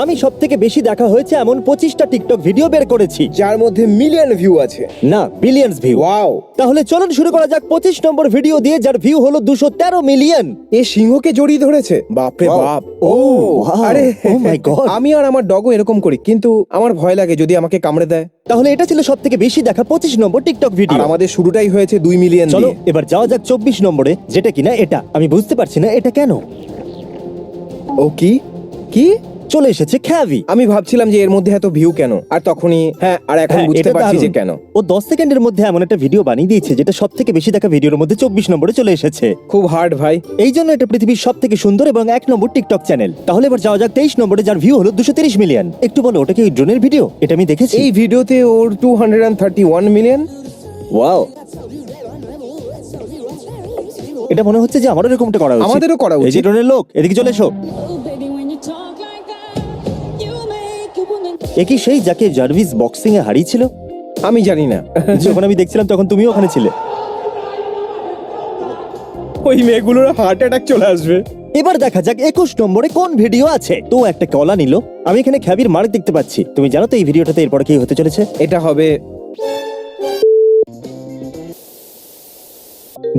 আমি সব থেকে বেশি দেখা হয়েছে এমন 25টা টিকটক ভিডিও বের করেছি। যার মধ্যে মিলিয়ন ভিউ আছে। না, বিলিয়নস ভিউ। ওয়াও, তাহলে চলুন শুরু করা যাক 25 নম্বর ভিডিও দিয়ে, যার ভিউ হলো 213 মিলিয়ন। এ সিংহকে জড়িয়ে ধরেছে। বাপরে Wow. বাপ। wow. আরে Oh my God. আমি আর আমার ডগও এরকম করি, কিন্তু আমার ভয় লাগে যদি আমাকে কামড়ে দেয়। তাহলে এটা ছিল সব থেকে বেশি দেখা 25 নম্বর টিকটক আর ভিডিও। আমাদের শুরুটাই হয়েছে 2 মিলিয়ন চলো দিয়ে। এবার যাওয়া যাক 24 নম্বরে, যেটা কিনা এটা। আমি বুঝতে পারছি না এটা কেন ও কি কি চলে এসেছে খ্যাভি। আমি ভাবছিলাম যে এর মধ্যে এত ভিউ কেন, আর তখনই আর এখন হ্যাঁ, বুঝতে এটা পারছি যে দারুণ। কেন। ও 10 সেকেন্ডের মধ্যে এমন একটা ভিডিও বানিয়ে দিয়েছে যেটা সব থেকে বেশি দেখা ভিডিওর মধ্যে 24 নম্বরে চলে এসেছে। খুব হার্ড ভাই। এই জন্য এটা পৃথিবীর সব থেকে সুন্দর এবং 1 নম্বর টিকটক চ্যানেল। তাহলে এবার যাওয়া যাক 23 নম্বরে, যার ভিউ হলো 230 মিলিয়ন। একটু বলো, ওটা কি ওই ড্রোনের ভিডিও? এটা আমি দেখেছি। এই ভিডিওতে ওর 231 মিলিয়ন। ওয়াও, এটা মনে হচ্ছে যে আমারও এরকমটা করা উচিত। আমাদেরও করা উচিত। এই যে ড্রোনের লোক, এদিকে চলে এসো। এ কি সেই যাকে জার্ভিস বক্সিং এ হারিয়েছিল? আমি জানি না। যখন আমি দেখছিলাম তখন তুমিও ওখানে ছিলে। ওই মেয়েগুলোর হার্ট অ্যাটাক চলে আসবে। এবার দেখা যাক 21 নম্বরে কোন ভিডিও আছে। তো একটা কলা নিল। আমি এখানে খ্যাবির মার্ক দেখতে পাচ্ছি। তুমি জানো তো এই ভিডিওটাতে এরপরে কি হতে চলেছে? এটা হবে।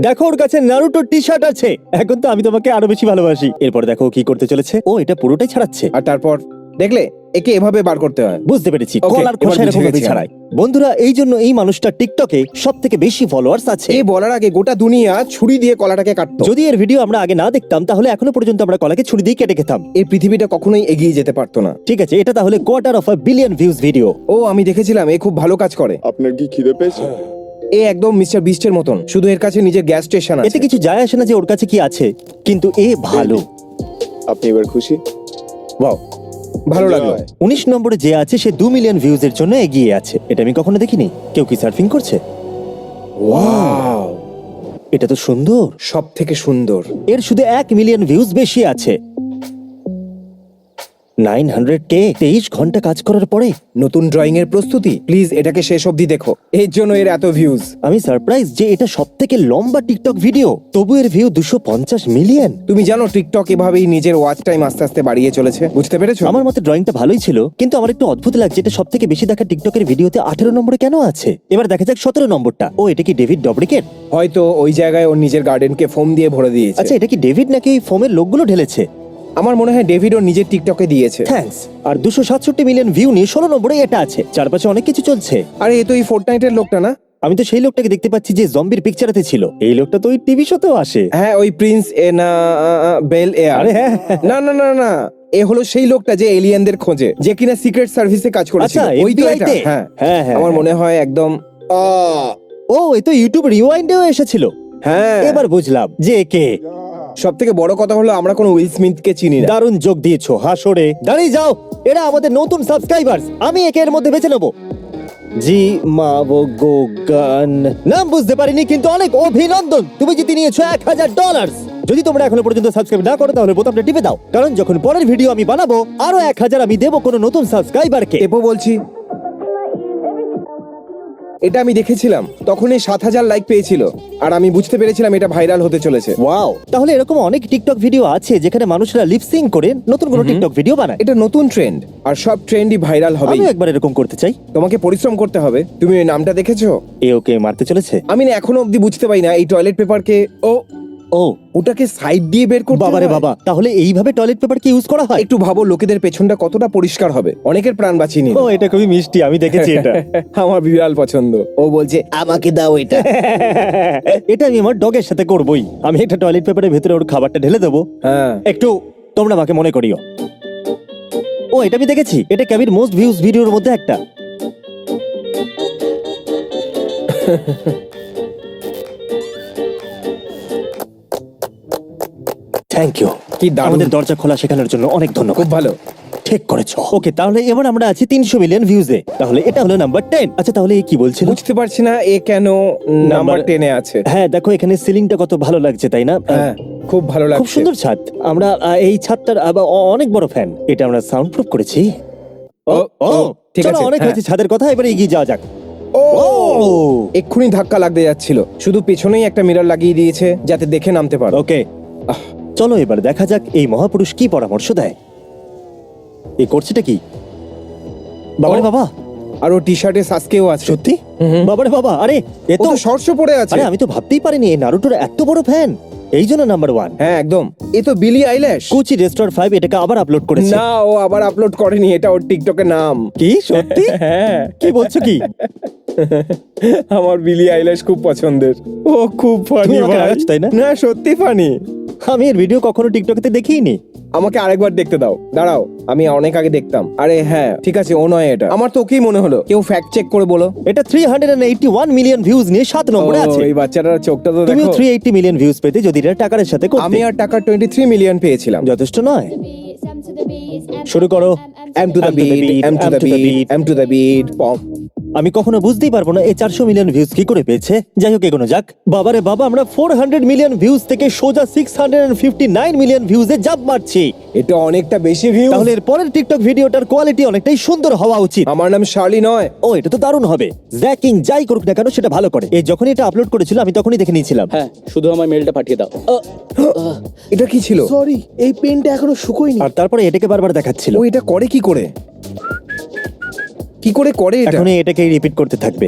দেখো, ওর কাছে নারুটো টি শার্ট আছে। এখন তো আমি তোমাকে আরো বেশি ভালোবাসি। এরপর দেখো ও কি করতে চলেছে। ও এটা পুরোটাই ছাড়াচ্ছে। আর তারপর দেখলে একে এভাবে বার করতে হয়। বুঝতে পেরেছি, Okay, কলার এবার খোসা বুঝে এরকম ভাবে গেছি ছাড়ায়। বন্ধুরা, এই জন্য এই মানুষটা টিকটকে সব থেকে বেশি ফলোয়ার্স আছে। এই বলার আগে গোটা দুনিয়া ছুরি দিয়ে কলাটাকে কাটতো। যদি এর ভিডিও আমরা আগে না দেখতাম তাহলে এখনো পর্যন্ত আমরা কলাকে ছুরি দিয়ে কেটে খেতাম। এই পৃথিবীটা কখনোই এগিয়ে যেতে পারতো না। ঠিক আছে, এটা তাহলে $250 মিলিয়ন ভিউজ ভিডিও। ও, আমি দেখেছিলাম এ খুব ভালো কাজ করে। আপনার কি খিদে পেয়েছে? এ একদম মিস্টার বিস্টের মতন, শুধু এর কাছে নিজের গ্যাস স্টেশন এতে আছে। কিছু যায় আসে না যে ওর কাছে কি আছে, কিন্তু এ ভালো। আপনি এবার খুশি? ওয়াও, ভালো লাগলো। 19 নম্বরে যে আছে সে 2 মিলিয়ন ভিউজ এর জন্য এগিয়ে আছে। এটা আমি কখনো দেখিনি। কেউ কি সার্ফিং করছে? ওয়াও, এটা তো সুন্দর। সব থেকে সুন্দর। এর শুধু 1 মিলিয়ন ভিউজ বেশি আছে। 900K 23 ঘন্টা কাজ করার পরে। নতুন ড্রয়িং এর প্রস্তুতি, প্লিজ এটাকে শেষ অবধি দেখো। এর জন্য এর এত ভিউজ। আমি সারপ্রাইজ যে এটা সব থেকে লম্বা টিকটক ভিডিও, তবু এর ভিউ 250 মিলিয়ন। তুমি জানো টিকটক এভাবেই নিজের ওয়াচ টাইম আস্তে আস্তে বাড়িয়ে চলেছে, বুঝতে পেরেছো? আমার মতে ড্রয়িংটা ভালোই ছিল, কিন্তু আমার একটু অদ্ভুত লাগছে এটা সব থেকে বেশি দেখা টিকটকের ভিডিওতে 18 নম্বরে কেন আছে। এবার দেখা যাক 17 নম্বরটা। ও, এটা কি ডেভিড ডবরিকের? হয়তো ওই জায়গায় ওর নিজের গার্ডেনকে ফোম দিয়ে ভরে দিয়েছে। আচ্ছা, এটা কি ডেভিড নাকি এই ফোমের লোকগুলো ঢেলেছে? আমার মনে হয় ডেভিড ওর নিজের টিকটকে দিয়েছে। থ্যাঙ্কস। আর 267 মিলিয়ন ভিউ নিয়ে 16 নম্বরে এটা আছে। চারপাশে অনেক কিছু চলছে। আরে এ তো এই ফোর্টনাইটের লোকটা না? আমি তো সেই লোকটাকে দেখতে পাচ্ছি যে জম্বির পিকচারেতে ছিল। এই লোকটা তো ওই টিভি শোতেও আসে। হ্যাঁ, ওই প্রিন্স এ না বেল এয়ার। আরে হ্যাঁ। না না না না, এ হলো সেই লোকটা যে এলিয়েনদের খোঁজে, যে কিনা সিক্রেট সার্ভিসে কাজ করেছিল। আচ্ছা, ওই তো FBI এটা। তে? হ্যাঁ হ্যাঁ, হ্যাঁ, আমার হ্যাঁ। মনে হয় একদম। ও, এ তো ইউটিউব রিওয়াইন্ডেও এসেছিল। হ্যাঁ, এবার বুঝলাম যে কে। সব থেকে বড় কথা হলো আমরা কোনো উইল স্মিথকে চিনি না। দারুণ যোগ দিয়েছো হাসরে। দাঁড়িয়ে যাও, এরা আমাদের নতুন সাবস্ক্রাইবার্স। আমি একে এর মধ্যে বেছে নেবো। জি মাবগোগান, নাম বুঝতে পারিনি, কিন্তু অনেক অভিনন্দন। তুমি জিতে নিয়েছো $1000। যদি তোমরা এখনো পর্যন্ত সাবস্ক্রাইব না করো তাহলে বোতামটা টিপে দাও, কারণ যখন পরের ভিডিও আমি বানাবো আরো 1000 আমি দেবো কোনো নতুন সাবস্ক্রাইবারকে। এপো বলছি, এটা আমি দেখেছিলাম, তখন এই 7000 লাইক পেয়েছিল, আর আমি বুঝতে পেরেছিলাম এটা ভাইরাল হতে চলেছে। ওয়াও, তাহলে এরকম অনেক টিকটক ভিডিও আছে যেখানে মানুষরা লিপসিং করে নতুন কোনো টিকটক ভিডিও বানায়। এটা নতুন ট্রেন্ড, আর সব ট্রেন্ডই ভাইরাল হবে। আমিও একবার এরকম করতে চাই। তোমাকে পরিশ্রম করতে হবে। তুমি ওই নামটা দেখেছো? এ ওকে মারতে চলেছে। আমি না এখনো অব্দি বুঝতে পারি না এই টয়লেট পেপারকে ও ওটাকে সাইড দিয়ে বের করতে বাবারে হয়? বাবা, তাহলে এইভাবে টয়লেট পেপার কি ইউজ করা হয়? একটু ভাবো লোকেদের পেছনটা কতটা পরিষ্কার হবে, অনেকের প্রাণ বাঁচিয়ে নিল। ও, এটা খুবই মিষ্টি, আমি দেখেছি এটা। আমার বিড়াল পছন্দ। ও বলছে আমাকে দাও এটা। এটা আমি আমার ডগের সাথে করবই। আমি একটা টয়লেট পেপারের ভেতরে ওর খাবারটা ঢেলে দেবো। হ্যাঁ, একটু তোমরা আমাকে মনে করিও। ও, এটা আমি দেখেছি। এটা ক্যাবির মোস্ট ভিউজ ভিডিওর মধ্যে একটা। Thank you. কি দারুণ। আমাদের দরজা খোলা শেখানোর জন্য অনেক ধন্যবাদ। খুব ভালো। ঠিক করেছো। ওকে, তাহলে এবার আমরা আছি 300 মিলিয়ন ভিউজে। তাহলে এটা হলো নাম্বার 10। আচ্ছা, তাহলে এই কি বলছিল? বুঝতে পারছি না এ কেন নাম্বার 10 এ আছে। হ্যাঁ, দেখো এখানে সিলিংটা কত ভালো লাগছে, তাই না? হ্যাঁ, খুব ভালো খুব লাগছে। সুন্দর ছাদ। আমরা এই ছাদটার অনেক বড় ফ্যান। এটা আমরা সাউন্ড প্রুফ করেছি। ঠিক চলো, আছে, অনেক হ্যাঁ। হয়েছে ছাদের কথা, এবারে এগিয়ে যাওয়া যাক। ও, ও এক্ষুনি ধাক্কা লাগতে যাচ্ছিল, শুধু পেছনেই একটা মিরর লাগিয়ে দিয়েছে যাতে দেখে নামতে পারো। ওকে, চলো এবার দেখা যাক এই মহাপুরুষ কি পরামর্শ দেয়। এ করছেটা কি? বাবারে ও। বাবা, আর ও টি শার্টে সাসকেও আছে। সত্যি? বাবারে বাবা, আরে এ ও তো তো শর্টস পরে আছে। আরে আমি তো ভাবতেই পারিনি এই নারুটোর এত বড় ফ্যান। এই জন্য নাম্বার 1। হ্যাঁ একদম, এ তো বিলি আইল্যাশ। কোচি রেস্টোর 5 এটাকে আবার আপলোড করেছে। না, ও আবার আপলোড করেনি, এটা ওর টিকটকের নাম। কি সত্যি? হ্যাঁ, কি বলছো কি? আমার বিলি আইল্যাশ খুব পছন্দের। ও খুব ফানি তুমি আমাকে ভাই। রাগাচ্ছ, তাই না? না, সত্যি ফানি। আমি এর ভিডিও কখনো টিকটকেতে দেখিনি। আমাকে আরেকবার দেখতে দাও, দাঁড়াও, আমি অনেক আগে দেখতাম। আরে হ্যাঁ ঠিক আছে, ও নয় এটা। আমার তো ওকেই মনে হলো। কেউ ফ্যাক্ট চেক করে বলো। এটা 381 মিলিয়ন ভিউজ নিয়ে 7 নম্বরে ও, আছে। এই বাচ্চাটার চোখটা তো তুমি দেখো। 380 মিলিয়ন ভিউজ পেতে যদি এটা টাকার সাথে করতে। আমি আর টাকা 23 মিলিয়ন পেয়েছিলাম। যথেষ্ট নয়? শুরু করো। Aim to the beat, aim to the beat, aim to the beat, pop. আমি কখনো বুঝতেই পারবো না এই 400 মিলিয়ন ভিউজ কি করে পেয়েছে। যাই হোক, এগোনো যাক। বাবারে বাবা, আমরা 400 মিলিয়ন ভিউজ থেকে সোজা 659 মিলিয়ন ভিউজে জাম্প মারছি। এটা অনেকটা বেশি ভিউ। তাহলে এর পরের টিকটক ভিডিওটার কোয়ালিটি অনেকটাই সুন্দর হওয়া উচিত। আমার নাম শার্লি নয়। ও, এটা তো দারুণ হবে। জ্যাকিং যাই করুক না কেন সেটা ভালো করে। এই যখনই এটা আপলোড করেছিল আমি তখনই দেখে নিয়েছিলাম। হ্যাঁ, শুধু আমার মেলটা পাঠিয়ে দাও। এটা কি ছিল? সরি, এই পেনটা এখনো শুকোয়নি। আর তারপরে এটাকে বারবার দেখাচ্ছিল। ও এটা করে কি করে? কি করে করে এটা? এখন এটাকে রিপিট করতে থাকবে।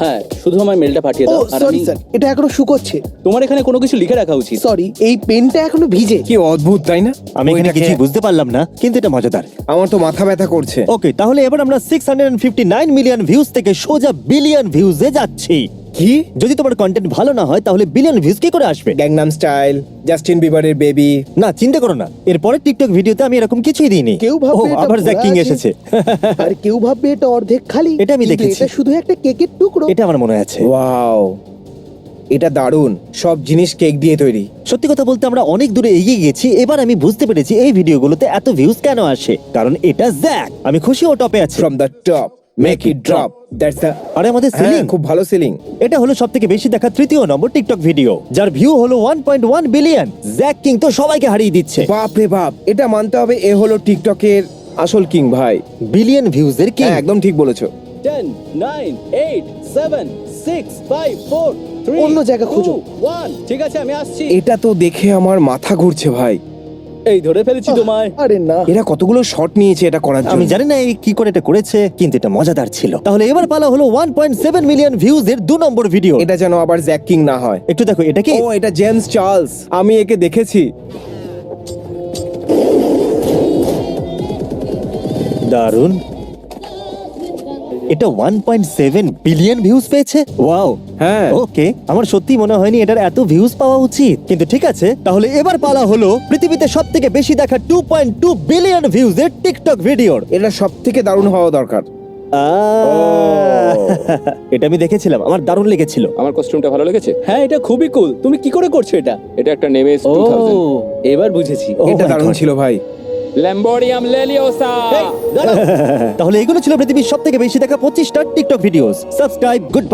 হ্যাঁ, শুধু আমার মেলটা পাঠিয়ে ও দাও। আর সরি আমি স্যার, এটা এখনো শুকোচ্ছে। তোমার এখানে কোনো কিছু লিখে রাখা উচিত। সরি, এই পেনটা এখনো ভিজে। কি অদ্ভুত, তাই না? আমি এখানে ওইটাকে- কিছুই বুঝতে পারলাম না, কিন্তু এটা মজাদার। আমার তো মাথা ব্যথা করছে। ওকে, তাহলে এবার আমরা 659 মিলিয়ন ভিউজ থেকে সোজা বিলিয়ন ভিউজে যাচ্ছি। কি? যদি তোমার কন্টেন্ট ভালো না হয় তাহলে বিলিয়ন ভিউজ কি করে আসবে? গ্যাংনাম স্টাইল, জাস্টিন বিবারের বেবি। না, চিন্তা করো না, এরপরে টিকটক ভিডিওতে আমি এরকম কিছুই দিইনি। কেউ ভাববে ও, এটা আবার ভরা জ্যাকিং আছে। এসেছে। আর কেউ ভাববে এটা অর্ধেক খালি। এটা আমি কিন্তু দেখেছি। এটা শুধু একটা কেকের টুকরো। এটা আমার মনে আছে। ওয়াও, এটা দারুণ। সব জিনিস কেক দিয়ে তৈরি। সত্যি কথা বলতে আমরা অনেক দূরে এগিয়ে গেছি। এবার আমি বুঝতে পেরেছি এই ভিডিওগুলোতে এত ভিউজ কেন আসে, কারণ এটা জ্যাক। আমি খুশি ও টপে আছে। From the top make it drop, that's the. আরে আমাদের সিলিং, খুব ভালো সিলিং। এটা হলো সবথেকে বেশি দেখা 3য় নম্বর টিকটক ভিডিও, যার ভিউ হলো 1.1 বিলিয়ন। জ্যাক কিং তো সবাইকে হারিয়ে দিচ্ছে। বাপ রে বাপ, এটা মানতে হবে, এ হলো টিকটকের আসল কিং ভাই। বিলিয়ন ভিউজের কিং। হ্যাঁ, একদম ঠিক বলেছো। 10, 9, 8, 7, 6, 5, 4, 3, অন্য জায়গা খোঁজো। 2, 1। ঠিক আছে, আমি আসছি। এটা তো দেখে আমার মাথা ঘুরছে ভাই। এই ধরে ফেলেছি তোমায়। আরে না, এরা কতগুলো শট নিয়েছে এটা করার জন্য। আমি জানি না এই কি করে এটা করেছে, কিন্তু এটা মজাদার ছিল। তাহলে এবার পালা হলো 1.7 মিলিয়ন ভিউজ এর 2 নম্বর ভিডিও। এটা যেন আবার জ্যাক কিং না হয়। একটু দেখো, এটা কি? ও, এটা জেমস চার্লস। আমি একে দেখেছি। দারুন। এটা 1.7 বিলিয়ন ভিউজ পেয়েছে। ওয়াও। হ্যাঁ। ওকে, আমার সত্যি মনে হয়নি এটার এত ভিউজ পাওয়া উচিত, কিন্তু ঠিক আছে। তাহলে এবার পালা হলো পৃথিবীতে সবথেকে বেশি দেখা 2.2 বিলিয়ন ভিউজ এর টিকটক ভিডিওর। এটা সব থেকে দারুণ হওয়া দরকার। এটা আমি দেখেছিলাম, আমার দারুণ লেগেছিল। আমার কস্টিউমটা ভালো লেগেছে। হ্যাঁ, এটা খুবই কুল। তুমি কি করে করছো এটা? এটা একটা নেমেস ও, 2000 এবার বুঝেছি। Oh এটা my দারুণ God. ছিল ভাই। ল্যাম্বোর্ডিয়াম লেলিওসা। এই, দাঁড়াও। তাহলে এগুলো ছিল পৃথিবীর সবথেকে বেশি দেখা 25টা টিকটক ভিডিওস। Subscribe, good